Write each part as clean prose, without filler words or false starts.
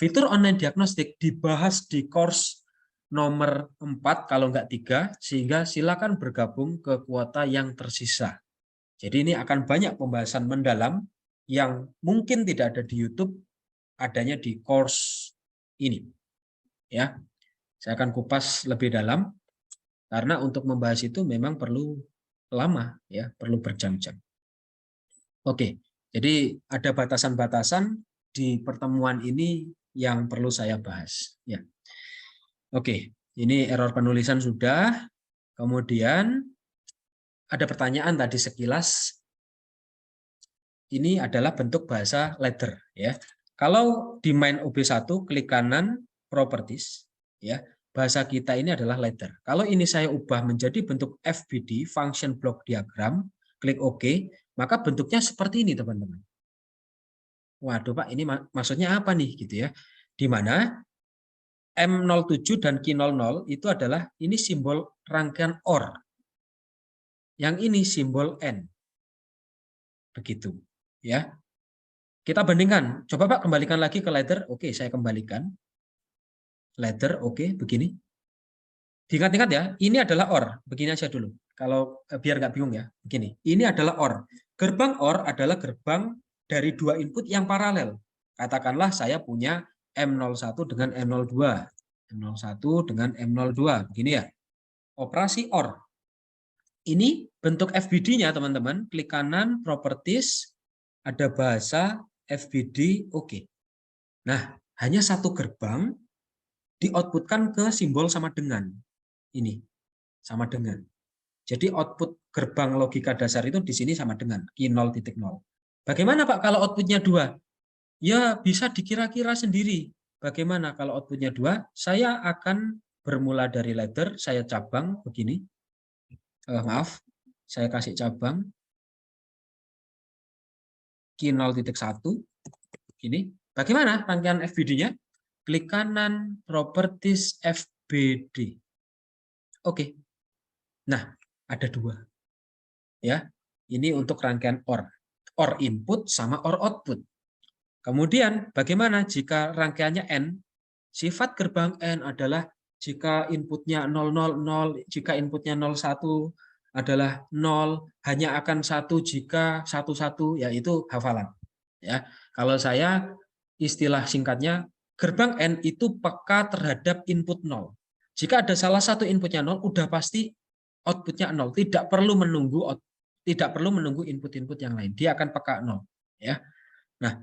Fitur online diagnostik dibahas di course nomor 4 kalau enggak 3, sehingga silakan bergabung ke kuota yang tersisa. Jadi ini akan banyak pembahasan mendalam yang mungkin tidak ada di YouTube, adanya di course ini. Ya, saya akan kupas lebih dalam karena untuk membahas itu memang perlu lama, ya, perlu berjam-jam. Oke, jadi ada batasan-batasan di pertemuan ini yang perlu saya bahas. Ya, oke, ini error penulisan sudah. Kemudian ada pertanyaan tadi sekilas. Ini adalah bentuk bahasa ladder, ya. Kalau di main OB1 klik kanan properties, ya. Bahasa kita ini adalah ladder. Kalau ini saya ubah menjadi bentuk FBD, function block diagram, klik OK, maka bentuknya seperti ini, teman-teman. Waduh, Pak, ini maksudnya apa nih gitu ya? Di mana M07 dan Q00 itu adalah ini simbol rangkaian OR. Yang ini simbol N. Begitu, ya. Kita bandingkan. Coba Pak kembalikan lagi ke ladder. Oke, saya kembalikan. Ladder, oke, begini. Diingat-ingat ya, ini adalah OR. Begini aja dulu. Kalau biar nggak bingung ya, begini. Ini adalah OR. Gerbang OR adalah gerbang dari dua input yang paralel. Katakanlah saya punya M01 dengan M02. M01 dengan M02. Begini ya. Operasi OR. Ini bentuk FBD-nya, teman-teman. Klik kanan, properties, ada bahasa FBD, oke. Nah, hanya satu gerbang di-outputkan ke simbol sama dengan. Ini, sama dengan. Jadi output gerbang logika dasar itu di sini sama dengan Q0.0. Bagaimana Pak kalau outputnya 2? Ya, bisa dikira-kira sendiri. Bagaimana kalau outputnya 2? Saya akan bermula dari ladder, saya cabang begini. Maaf, saya kasih cabang Q0.1. Ini. Bagaimana rangkaian FBD-nya? Klik kanan, properties FBD. Oke. Nah, ada dua. Ya, ini untuk rangkaian OR. OR input sama OR output. Kemudian, bagaimana jika rangkaiannya N? Sifat gerbang N adalah jika inputnya 000, jika inputnya 01 adalah 0, hanya akan 1 jika 11, yaitu hafalan. Ya, kalau saya istilah singkatnya, gerbang N itu peka terhadap input 0. Jika ada salah satu inputnya 0, udah pasti outputnya 0. Tidak perlu menunggu input-input yang lain. Dia akan peka 0. Ya. Nah,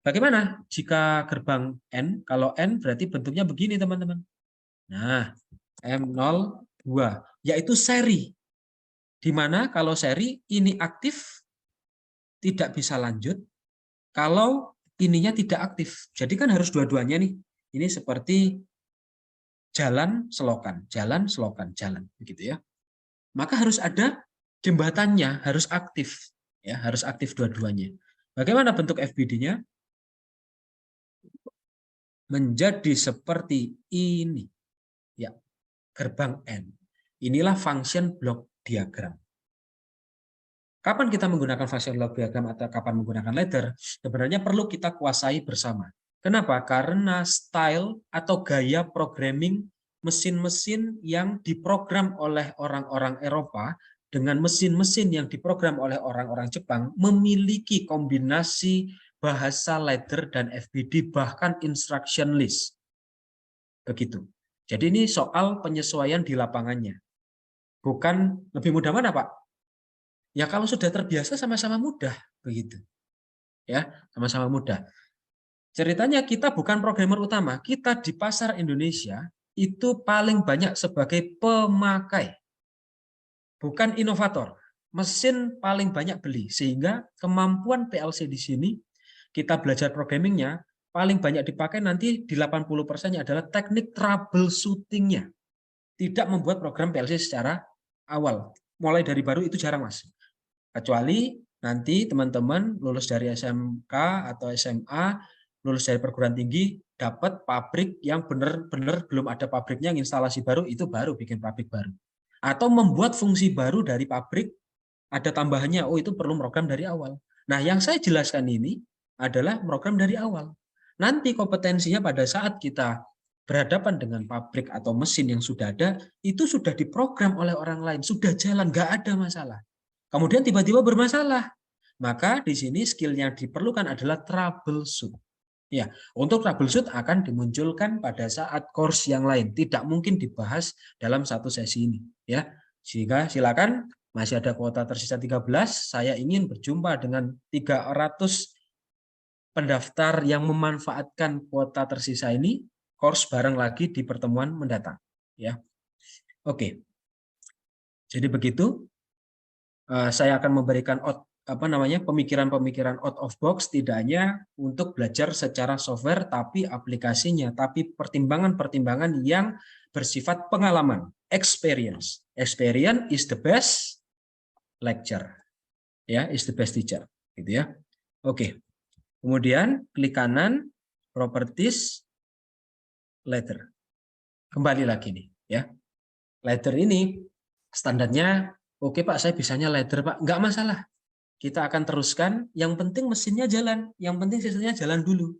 bagaimana jika gerbang N? Kalau N berarti bentuknya begini, teman-teman. Nah, M02, yaitu seri. Di mana kalau seri ini aktif, tidak bisa lanjut. Kalau ininya tidak aktif. Jadi kan harus dua-duanya nih. Ini seperti jalan selokan, jalan selokan, jalan begitu ya. Maka harus ada jembatannya, harus aktif ya, harus aktif dua-duanya. Bagaimana bentuk FBD-nya? Menjadi seperti ini. Ya, gerbang N. Inilah function block diagram. Kapan kita menggunakan function block diagram atau kapan menggunakan ladder? Sebenarnya perlu kita kuasai bersama. Kenapa? Karena style atau gaya programming mesin-mesin yang diprogram oleh orang-orang Eropa dengan mesin-mesin yang diprogram oleh orang-orang Jepang memiliki kombinasi bahasa ladder dan FBD, bahkan instruction list. Begitu. Jadi ini soal penyesuaian di lapangannya. Bukan lebih mudah mana, Pak? Ya kalau sudah terbiasa sama-sama mudah, begitu. Ya, sama-sama mudah. Ceritanya kita bukan programmer utama, kita di pasar Indonesia itu paling banyak sebagai pemakai. Bukan inovator. Mesin paling banyak beli, sehingga kemampuan PLC di sini kita belajar programmingnya paling banyak dipakai nanti di 80%-nya adalah teknik troubleshooting-nya. Tidak membuat program PLC secara awal. Mulai dari baru itu jarang, Mas. Kecuali nanti teman-teman lulus dari SMK atau SMA, lulus dari perguruan tinggi, dapat pabrik yang benar-benar belum ada pabriknya, yang instalasi baru, itu baru bikin pabrik baru. Atau membuat fungsi baru dari pabrik, ada tambahannya, oh itu perlu program dari awal. Nah, yang saya jelaskan ini adalah program dari awal. Nanti kompetensinya pada saat kita berhadapan dengan pabrik atau mesin yang sudah ada, itu sudah diprogram oleh orang lain, sudah jalan, nggak ada masalah. Kemudian tiba-tiba bermasalah, maka di sini skill yang diperlukan adalah troubleshoot. Ya, untuk troubleshoot akan dimunculkan pada saat course yang lain, tidak mungkin dibahas dalam satu sesi ini. Ya, sehingga silakan, masih ada kuota tersisa 13. Saya ingin berjumpa dengan 300 pendaftar yang memanfaatkan kuota tersisa ini, course bareng lagi di pertemuan mendatang. Ya, oke. Jadi begitu. Saya akan memberikan pemikiran-pemikiran out of box, tidak hanya untuk belajar secara software, tapi aplikasinya, tapi pertimbangan-pertimbangan yang bersifat pengalaman, experience. Experience is the best lecture, ya, is the best teacher, gitu ya. Oke. Kemudian klik kanan, properties, letter. Kembali lagi nih, ya. Letter ini standarnya, oke Pak, saya bisanya letter Pak, nggak masalah. Kita akan teruskan, yang penting mesinnya jalan, yang penting sistemnya jalan dulu.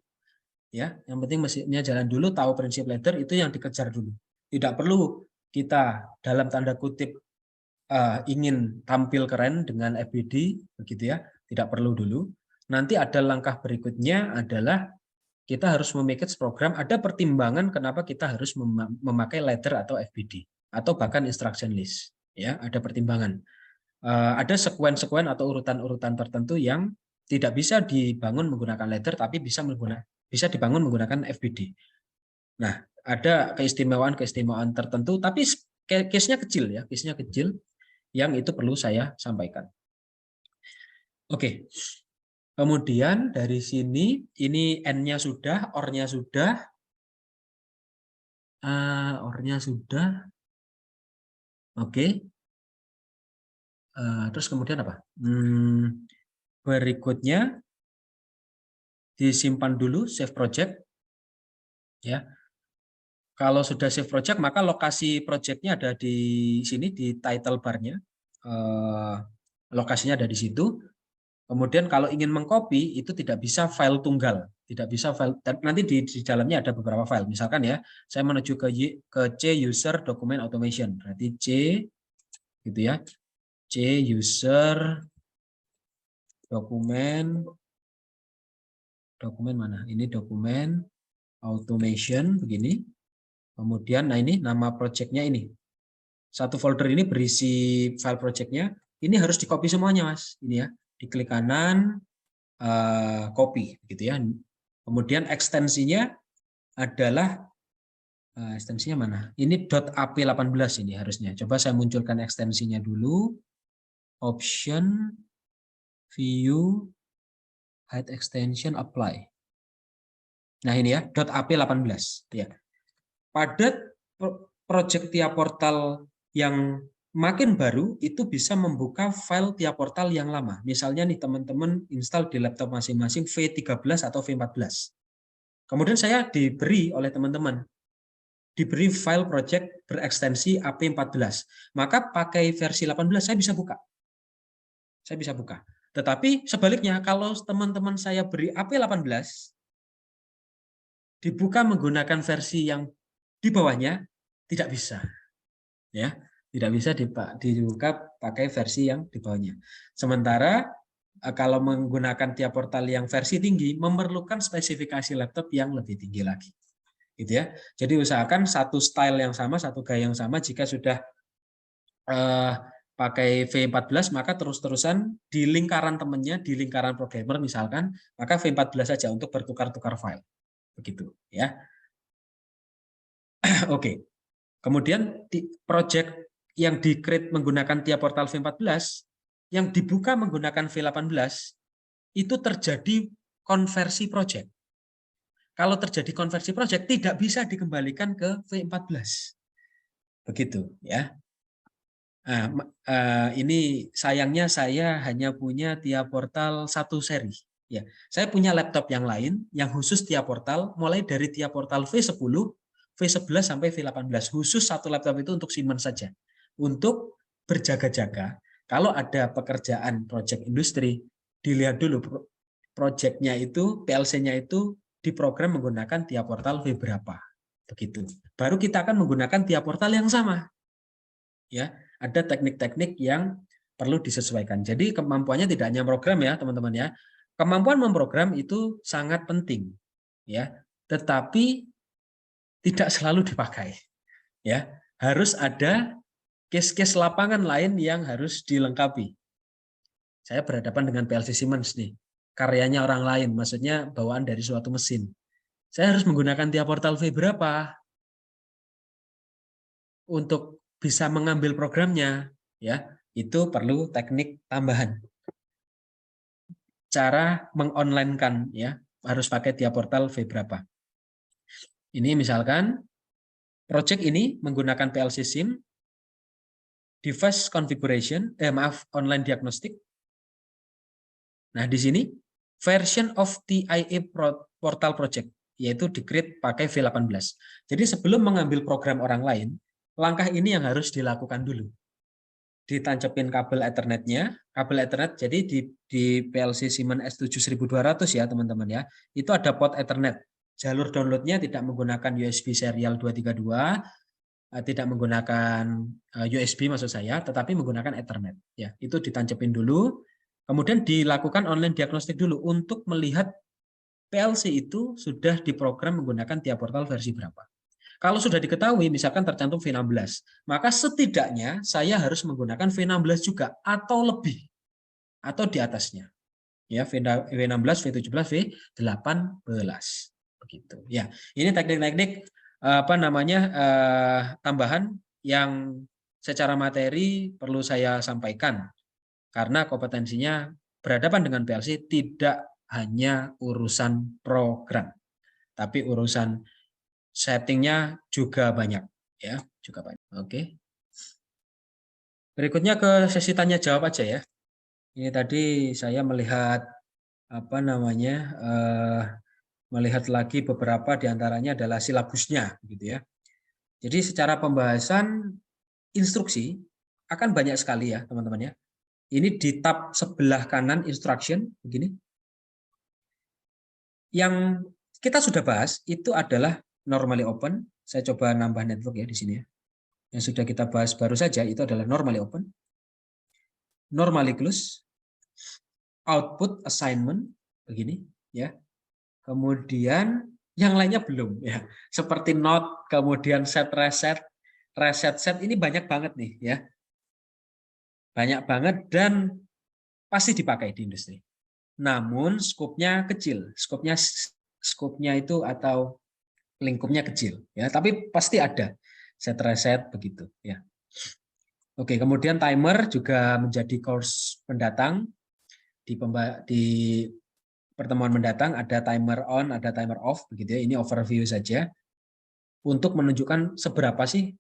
Ya, yang penting mesinnya jalan dulu, tahu prinsip ladder itu yang dikejar dulu. Tidak perlu kita dalam tanda kutip ingin tampil keren dengan FBD, begitu ya. Tidak perlu dulu. Nanti ada langkah berikutnya adalah kita harus memikir program, ada pertimbangan kenapa kita harus memakai ladder atau FBD atau bahkan instruction list. Ya, ada pertimbangan. Ada sekuen-sekuen atau urutan-urutan tertentu yang tidak bisa dibangun menggunakan ladder, tapi bisa dibangun menggunakan FBD. Nah, ada keistimewaan-keistimewaan tertentu, tapi case-nya kecil ya, case-nya kecil yang itu perlu saya sampaikan. Oke. Kemudian dari sini ini N-nya sudah, OR-nya sudah, OR-nya sudah. Oke. Terus kemudian apa? Berikutnya disimpan dulu, save project. Ya, kalau sudah save project, maka lokasi projectnya ada di sini di title bar-nya. Lokasinya ada di situ. Kemudian kalau ingin mengcopy itu tidak bisa file tunggal, tidak bisa file. Nanti di dalamnya ada beberapa file. Misalkan ya, saya menuju ke C user document automation. Berarti C, gitu ya. C user dokumen mana? Ini dokumen automation begini. Kemudian, nah ini nama projectnya ini. Satu folder ini berisi file projectnya. Ini harus di copy semuanya, Mas. Ini ya, diklik kanan, copy, gitu ya. Kemudian ekstensinya adalah ekstensinya mana? Ini .ap18 ini harusnya. Coba saya munculkan ekstensinya dulu. Option, view, hide extension, apply. Nah ini ya, .ap18 ya. Pada project tiap portal yang makin baru itu bisa membuka file tiap portal yang lama. Misalnya nih teman-teman install di laptop masing-masing V13 atau V14. Kemudian saya diberi oleh teman-teman diberi file project berekstensi AP14. Maka pakai versi 18 saya bisa buka. Saya bisa buka. Tetapi sebaliknya kalau teman-teman saya beri AP18 dibuka menggunakan versi yang di bawahnya, tidak bisa. Ya, tidak bisa dibuka pakai versi yang di bawahnya. Sementara kalau menggunakan tiap portal yang versi tinggi memerlukan spesifikasi laptop yang lebih tinggi lagi. Gitu ya. Jadi usahakan satu style yang sama, satu gaya yang sama. Jika sudah pakai V14 maka terus-terusan di lingkaran temannya, di lingkaran programmer misalkan, maka V14 saja untuk bertukar-tukar file. Begitu ya. Oke. Kemudian project yang di-create menggunakan tiap portal V14 yang dibuka menggunakan V18 itu terjadi konversi project. Kalau terjadi konversi project tidak bisa dikembalikan ke V14. Begitu ya. Ini sayangnya saya hanya punya tiap portal satu seri. Ya, saya punya laptop yang lain yang khusus tiap portal, mulai dari tiap portal V10, V11 sampai V18. Khusus satu laptop itu untuk Siemens saja. Untuk berjaga-jaga, kalau ada pekerjaan project industri, dilihat dulu projectnya itu, PLC-nya itu diprogram menggunakan tiap portal V berapa. Begitu. Baru kita akan menggunakan tiap portal yang sama. Ya, ada teknik-teknik yang perlu disesuaikan. Jadi kemampuannya tidak hanya program ya, teman-teman ya. Kemampuan memprogram itu sangat penting, ya. Tetapi tidak selalu dipakai. Ya, harus ada case-case lapangan lain yang harus dilengkapi. Saya berhadapan dengan PLC Siemens nih, karyanya orang lain, maksudnya bawaan dari suatu mesin. Saya harus menggunakan tiap portal V berapa untuk bisa mengambil programnya, ya. Itu perlu teknik tambahan. Cara mengonlinekan, ya, harus pakai tiap portal V berapa. Ini misalkan project ini menggunakan PLC SIM, device configuration, online diagnostic. Nah, di sini version of TIA portal project, yaitu di-create pakai V18. Jadi sebelum mengambil program orang lain, langkah ini yang harus dilakukan dulu. Ditancepin kabel Ethernet-nya, kabel Ethernet, jadi di PLC Siemens S7200 ya teman-teman ya, itu ada port Ethernet. Jalur download-nya tidak menggunakan USB serial 232, tidak menggunakan USB maksud saya, tetapi menggunakan Ethernet. Ya, itu ditancepin dulu, kemudian dilakukan online diagnostik dulu untuk melihat PLC itu sudah diprogram menggunakan tiap portal versi berapa. Kalau sudah diketahui, misalkan tercantum V16, maka setidaknya saya harus menggunakan V16 juga atau lebih, atau di atasnya. Ya, V16, V17, V18, begitu. Ya, ini teknik-teknik tambahan yang secara materi perlu saya sampaikan karena kompetensinya berhadapan dengan PLC tidak hanya urusan program, tapi urusan settingnya juga banyak, ya, juga banyak. Oke. Berikutnya ke sesi tanya jawab aja ya. Ini tadi saya melihat melihat lagi beberapa diantaranya adalah silabusnya, gitu ya. Jadi secara pembahasan instruksi akan banyak sekali ya, teman-teman ya. Ini di tab sebelah kanan instruction begini. Yang kita sudah bahas itu adalah normally open. Saya coba nambah network ya di sini ya. Yang sudah kita bahas baru saja itu adalah normally open, normally close, output assignment begini ya. Kemudian yang lainnya belum ya. Seperti not, kemudian set reset, reset set ini banyak banget nih ya. Banyak banget dan pasti dipakai di industri. Namun skopnya kecil, skopnya itu atau lingkupnya kecil ya, tapi pasti ada set reset begitu ya. Oke, kemudian timer juga menjadi course pendatang di pertemuan mendatang ada timer on, ada timer off begitu ya. Ini overview saja untuk menunjukkan seberapa sih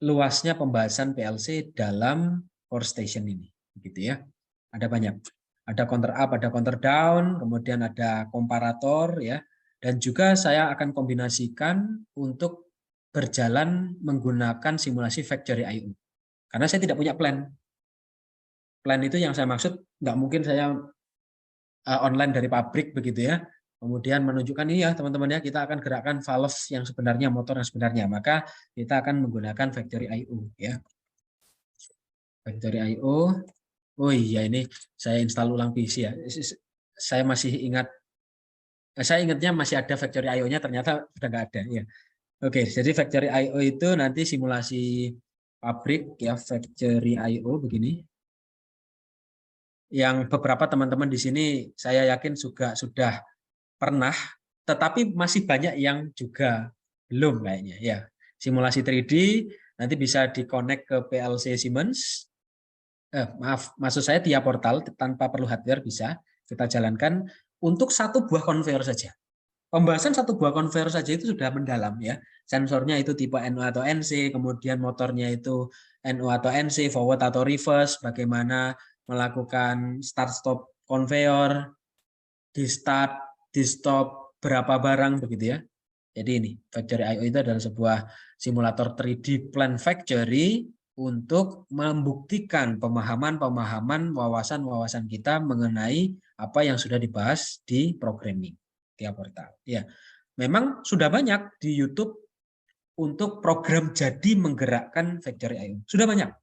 luasnya pembahasan PLC dalam core station ini begitu ya. Ada banyak. Ada counter up, ada counter down, kemudian ada komparator ya. Dan juga saya akan kombinasikan untuk berjalan menggunakan simulasi factory I/O. Karena saya tidak punya plan. Plan itu yang saya maksud nggak mungkin saya online dari pabrik begitu ya. Kemudian menunjukkan ini ya teman-teman ya, kita akan gerakkan valve yang sebenarnya, motor yang sebenarnya. Maka kita akan menggunakan factory I/O ya. Factory I/O. Oh iya, ini saya install ulang PC ya. Saya masih ingat, saya ingatnya masih ada factory I/O-nya, ternyata sudah nggak ada ya. Oke, jadi factory I/O itu nanti simulasi pabrik ya, factory I/O begini. Yang beberapa teman-teman di sini saya yakin juga sudah pernah, tetapi masih banyak yang juga belum kayaknya ya. Simulasi 3D nanti bisa di-connect ke PLC Siemens. Maksud saya tiap portal tanpa perlu hardware bisa kita jalankan untuk satu buah konveyor saja. Pembahasan satu buah konveyor saja itu sudah mendalam ya. Sensornya itu tipe NO atau NC, kemudian motornya itu NO atau NC, forward atau reverse, bagaimana melakukan start stop konveyor, di start, di stop berapa barang begitu ya. Jadi ini Factory I/O itu adalah sebuah simulator 3D plan factory untuk membuktikan pemahaman-pemahaman, wawasan-wawasan kita mengenai apa yang sudah dibahas di programming. tiap portal. Ya, memang sudah banyak di YouTube untuk program jadi menggerakkan Factory.io. Sudah banyak.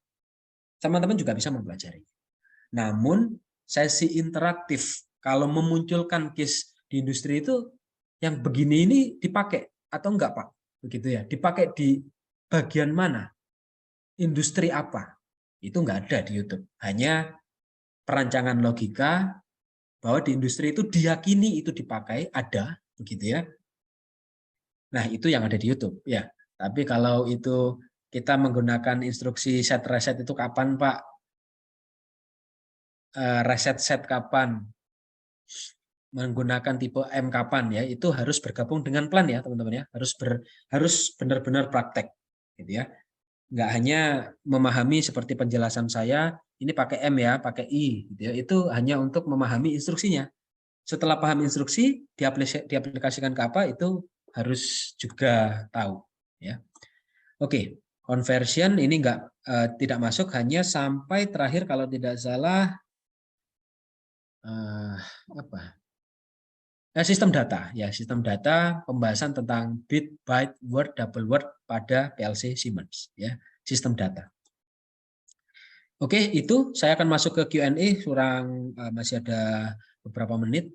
Teman-teman juga bisa mempelajari. Namun sesi interaktif kalau memunculkan case di industri itu yang begini ini dipakai atau enggak Pak? Begitu ya. Dipakai di bagian mana? Industri apa? Itu enggak ada di YouTube. Hanya perancangan logika bahwa di industri itu diyakini itu dipakai, ada, begitu ya. Nah, itu yang ada di YouTube ya. Tapi kalau itu kita menggunakan instruksi set reset itu kapan Pak? Reset set kapan? Menggunakan tipe M kapan ya? Itu harus bergabung dengan plan ya, teman-teman ya. Harus benar-benar praktek gitu ya. Nggak hanya memahami seperti penjelasan saya, ini pakai M ya, pakai I gitu ya. Itu hanya untuk memahami instruksinya. Setelah paham instruksi, diaplikasikan ke apa itu harus juga tahu ya. Oke, conversion ini tidak masuk, hanya sampai terakhir kalau tidak salah apa? Sistem data ya, sistem data, pembahasan tentang bit, byte, word, double word pada PLC Siemens ya, sistem data. Oke, itu saya akan masuk ke Q&A, masih ada beberapa menit.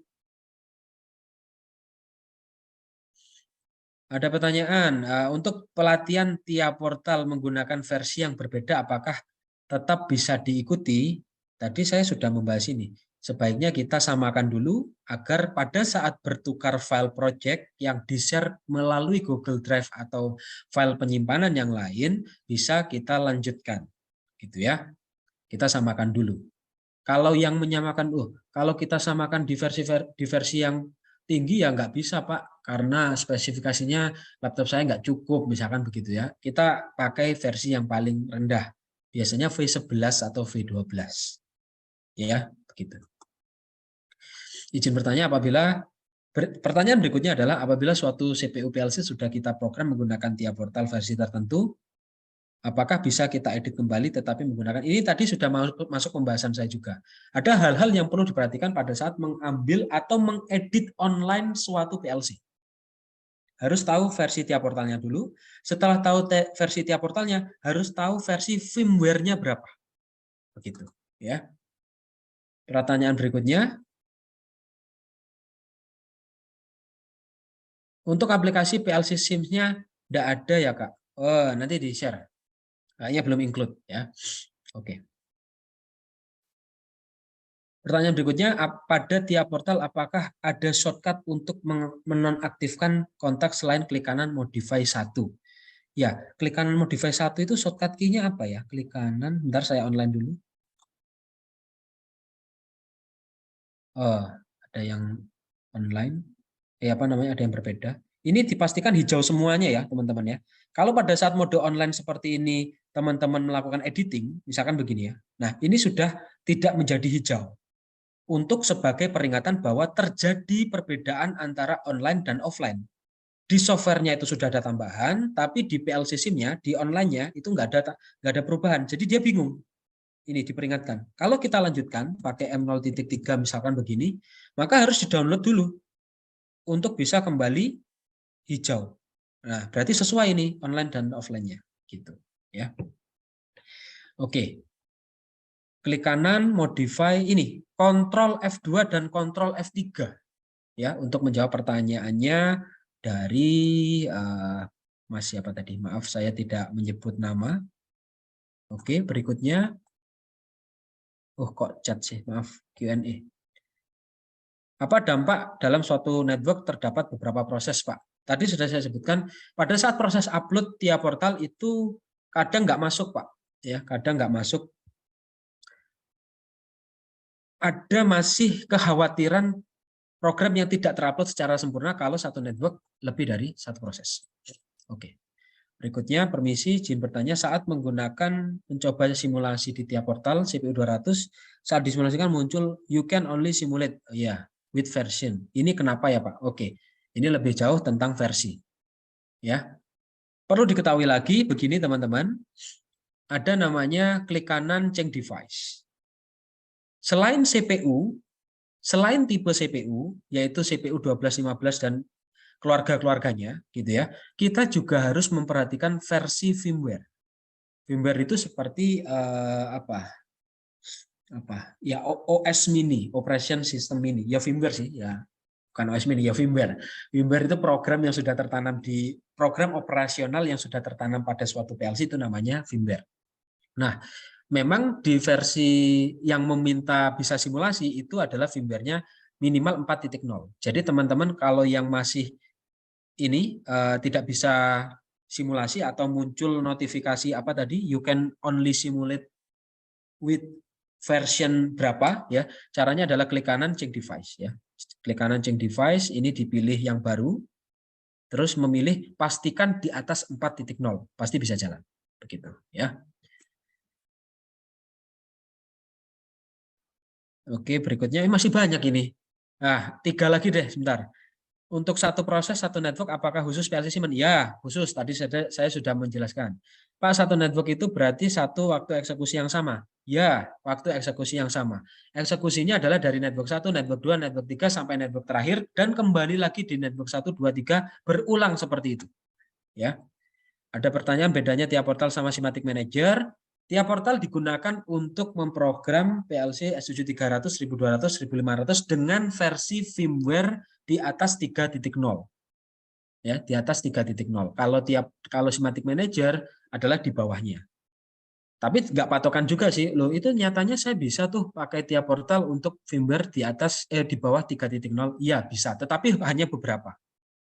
Ada pertanyaan, untuk pelatihan tiap portal menggunakan versi yang berbeda, apakah tetap bisa diikuti? Tadi saya sudah membahas ini. Sebaiknya kita samakan dulu agar pada saat bertukar file project yang di-share melalui Google Drive atau file penyimpanan yang lain, bisa kita lanjutkan. Gitu ya. Kita samakan dulu. Kalau yang menyamakan, kalau kita samakan di versi yang tinggi ya nggak bisa Pak, karena spesifikasinya laptop saya nggak cukup, misalkan begitu ya. Kita pakai versi yang paling rendah, biasanya V11 atau V12. Ya, begitu. Izin bertanya pertanyaan berikutnya adalah apabila suatu CPU PLC sudah kita program menggunakan tiap portal versi tertentu, apakah bisa kita edit kembali tetapi menggunakan ini tadi sudah masuk pembahasan saya juga. Ada hal-hal yang perlu diperhatikan pada saat mengambil atau mengedit online suatu PLC. Harus tahu versi tiap portalnya dulu. Setelah tahu versi tiap portalnya, harus tahu versi firmware-nya berapa. Begitu, ya. Pertanyaan berikutnya. Untuk aplikasi PLC Sims-nya tidak ada ya, Kak? Oh, nanti di-share. Kayaknya belum include ya. Oke. Pertanyaan berikutnya, pada tiap portal apakah ada shortcut untuk menonaktifkan kontak selain klik kanan modify 1? Ya, klik kanan modify 1 itu shortcut key-nya apa ya? Klik kanan, bentar saya online dulu. Oh, ada yang online. Apa namanya? Ada yang berbeda. Ini dipastikan hijau semuanya ya, teman-teman ya. Kalau pada saat mode online seperti ini, teman-teman melakukan editing, misalkan begini ya. Nah, ini sudah tidak menjadi hijau. Untuk sebagai peringatan bahwa terjadi perbedaan antara online dan offline. Di softwarenya itu sudah ada tambahan, tapi di PLC SIM-nya, di online-nya itu nggak ada perubahan. Jadi dia bingung. Ini diperingatkan. Kalau kita lanjutkan pakai M0.3 misalkan begini, maka harus di-download dulu untuk bisa kembali hijau. Nah, berarti sesuai ini online dan offline-nya gitu, ya. Oke. Klik kanan modify ini, Ctrl F2 dan Ctrl F3 ya untuk menjawab pertanyaannya dari Mas siapa tadi? Maaf saya tidak menyebut nama. Oke, berikutnya kok chat sih, maaf, Q&A. Apa dampak dalam suatu network terdapat beberapa proses, Pak? Tadi sudah saya sebutkan, pada saat proses upload tiap portal itu kadang nggak masuk, Pak. Ya, kadang nggak masuk. Ada masih kekhawatiran program yang tidak terupload secara sempurna kalau satu network lebih dari satu proses. Oke. Berikutnya, permisi, izin bertanya, saat menggunakan mencoba simulasi di tiap portal CPU 200, saat disimulasikan muncul you can only simulate, ya, with version. Ini kenapa ya Pak? Oke, ini lebih jauh tentang versi. Ya, perlu diketahui lagi begini teman-teman, ada namanya klik kanan change device. Selain CPU, selain tipe CPU, yaitu CPU 1215 dan keluarga-keluarganya, gitu ya, kita juga harus memperhatikan versi firmware. Firmware itu seperti ya OS mini, operation system mini, ya firmware sih, ya bukan OS mini, ya firmware. Firmware itu program yang sudah tertanam di program operasional yang sudah tertanam pada suatu PLC, itu namanya firmware. Nah, memang di versi yang meminta bisa simulasi itu adalah firmware-nya minimal 4.0. Jadi teman-teman kalau yang masih ini tidak bisa simulasi atau muncul notifikasi apa tadi, you can only simulate with version berapa ya, caranya adalah klik kanan change device ya. Klik kanan change device, ini dipilih yang baru, terus memilih pastikan di atas 4.0, pasti bisa jalan. Begitu ya. Oke, berikutnya masih banyak ini. Nah, 3 lagi deh sebentar. Untuk satu proses, satu network, apakah khusus PLC Siemens? Ya, khusus. Tadi saya sudah menjelaskan. Pak, satu network itu berarti satu waktu eksekusi yang sama. Ya, waktu eksekusi yang sama. Eksekusinya adalah dari network 1, network 2, network 3, sampai network terakhir, dan kembali lagi di network 1, 2, 3, berulang seperti itu. Ya. Ada pertanyaan bedanya tiap portal sama Simatic Manager. Tiap portal digunakan untuk memprogram PLC S7300, 1200, 1500 dengan versi firmware di atas 3.0. Ya, di atas 3.0. Kalau Simatic Manager adalah di bawahnya. Tapi nggak patokan juga sih. Loh, itu nyatanya saya bisa tuh pakai tiap portal untuk firmware di atas di bawah 3.0. Iya, bisa, tetapi hanya beberapa.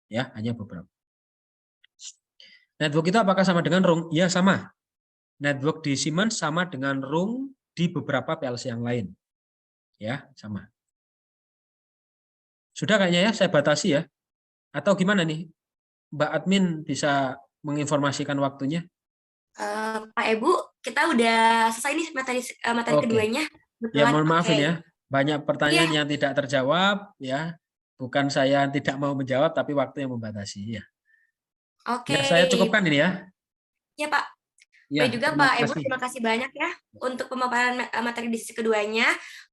Ya, hanya beberapa. Network itu apakah sama dengan rung? Iya, sama. Network di Siemens sama dengan rung di beberapa PLC yang lain. Ya, sama. Sudah kayaknya ya, saya batasi ya. Atau gimana nih? Mbak Admin bisa menginformasikan waktunya? Pak Ibu, kita udah selesai nih materi Oke. keduanya. Ya, Kebetulan, mohon maafin ya. Banyak pertanyaan Iya, yang tidak terjawab ya. Bukan saya tidak mau menjawab, tapi waktu yang membatasi ya. oke. Ya, saya cukupkan ini ya. Ya Pak. Ya, Baik juga terima Pak Ibu, kasih. terima kasih banyak ya untuk pemaparan materi di sesi keduanya.